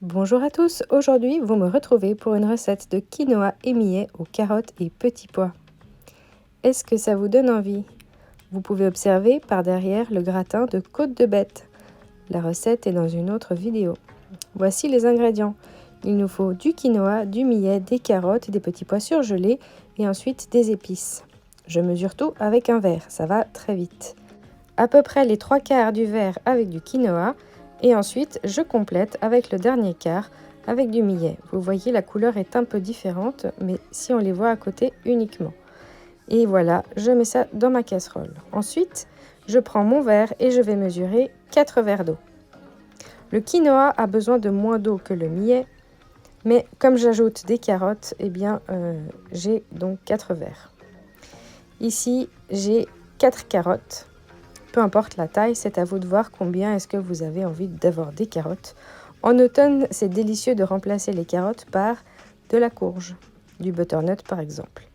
Bonjour à tous, aujourd'hui vous me retrouvez pour une recette de quinoa et millet aux carottes et petits pois. Est-ce que ça vous donne envie? Vous pouvez observer par derrière le gratin de côte de bête. La recette est dans une autre vidéo. Voici les ingrédients. Il nous faut du quinoa, du millet, des carottes, des petits pois surgelés et ensuite des épices. Je mesure tout avec un verre, ça va très vite. À peu près les 3/4 du verre avec du quinoa. Et ensuite, je complète avec le dernier quart avec du millet. Vous voyez, la couleur est un peu différente, mais si on les voit à côté uniquement. Et voilà, je mets ça dans ma casserole. Ensuite, je prends mon verre et je vais mesurer 4 verres d'eau. Le quinoa a besoin de moins d'eau que le millet, mais comme j'ajoute des carottes, j'ai donc 4 verres. Ici, j'ai 4 carottes. Peu importe la taille, c'est à vous de voir combien est-ce que vous avez envie d'avoir des carottes. En automne, c'est délicieux de remplacer les carottes par de la courge, du butternut par exemple.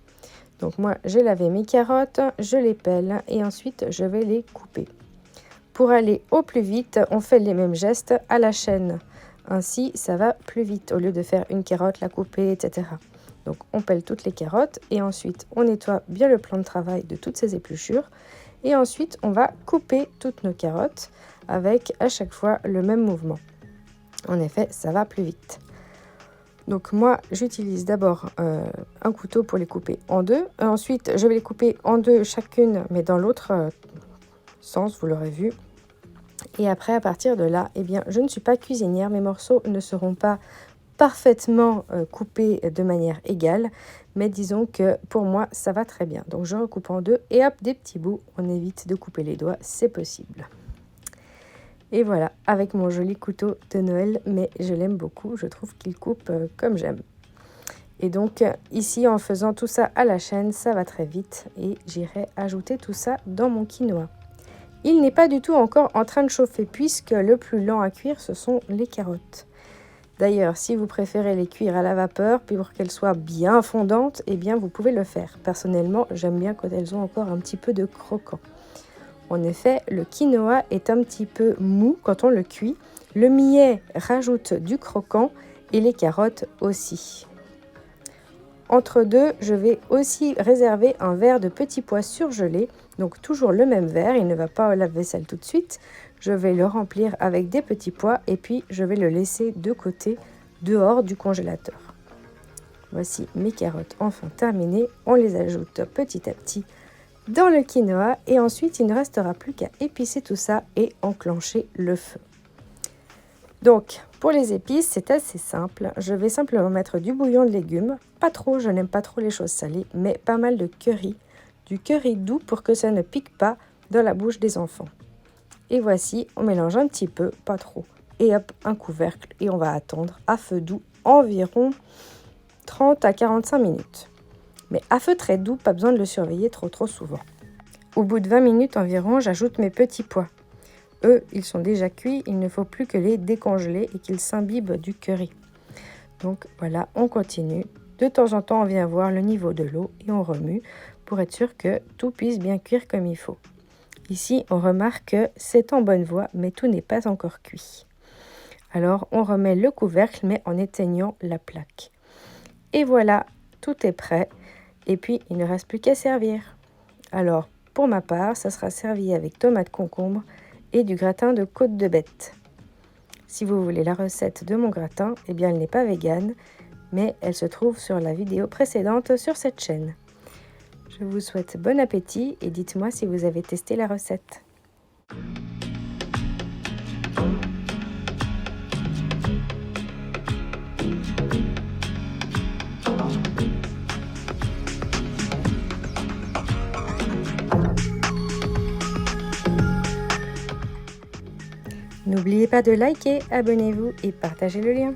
Donc moi, j'ai lavé mes carottes, je les pèle et ensuite je vais les couper. Pour aller au plus vite, on fait les mêmes gestes à la chaîne. Ainsi, ça va plus vite au lieu de faire une carotte, la couper, etc. Donc on pèle toutes les carottes et ensuite on nettoie bien le plan de travail de toutes ces épluchures. Et ensuite, on va couper toutes nos carottes avec à chaque fois le même mouvement. En effet, ça va plus vite. Donc moi, j'utilise d'abord un couteau pour les couper en deux. Ensuite, je vais les couper en deux chacune, mais dans l'autre sens, vous l'aurez vu. Et après, à partir de là, je ne suis pas cuisinière. Mes morceaux ne seront pas parfaitement coupés de manière égale, mais disons que pour moi ça va très bien. Donc je recoupe en deux et hop, des petits bouts, on évite de couper les doigts, c'est possible. Et voilà, avec mon joli couteau de Noël, mais je l'aime beaucoup, je trouve qu'il coupe comme j'aime. Et donc ici, en faisant tout ça à la chaîne, ça va très vite et j'irai ajouter tout ça dans mon quinoa. Il n'est pas du tout encore en train de chauffer puisque le plus lent à cuire, ce sont les carottes. D'ailleurs, si vous préférez les cuire à la vapeur, puis pour qu'elles soient bien fondantes, vous pouvez le faire. Personnellement, j'aime bien quand elles ont encore un petit peu de croquant. En effet, le quinoa est un petit peu mou quand on le cuit. Le millet rajoute du croquant et les carottes aussi. Entre deux, je vais aussi réserver un verre de petits pois surgelés. Donc toujours le même verre, il ne va pas au lave-vaisselle tout de suite. Je vais le remplir avec des petits pois et puis je vais le laisser de côté, dehors du congélateur. Voici mes carottes enfin terminées. On les ajoute petit à petit dans le quinoa et ensuite il ne restera plus qu'à épicer tout ça et enclencher le feu. Donc pour les épices, c'est assez simple. Je vais simplement mettre du bouillon de légumes. Pas trop, je n'aime pas trop les choses salées, mais pas mal de curry. Du curry doux pour que ça ne pique pas dans la bouche des enfants. Et voici, on mélange un petit peu, pas trop. Et hop, un couvercle et on va attendre à feu doux environ 30 à 45 minutes. Mais à feu très doux, pas besoin de le surveiller trop souvent. Au bout de 20 minutes environ, j'ajoute mes petits pois. Eux, ils sont déjà cuits, il ne faut plus que les décongeler et qu'ils s'imbibent du curry. Donc voilà, on continue. De temps en temps, on vient voir le niveau de l'eau et on remue pour être sûr que tout puisse bien cuire comme il faut. Ici, on remarque que c'est en bonne voie, mais tout n'est pas encore cuit. Alors, on remet le couvercle, mais en éteignant la plaque. Et voilà, tout est prêt. Et puis, il ne reste plus qu'à servir. Alors, pour ma part, ça sera servi avec tomates concombre et du gratin de côte de bête. Si vous voulez la recette de mon gratin, elle n'est pas végane, mais elle se trouve sur la vidéo précédente sur cette chaîne. Je vous souhaite bon appétit et dites-moi si vous avez testé la recette. N'oubliez pas de liker, abonnez-vous et partagez le lien.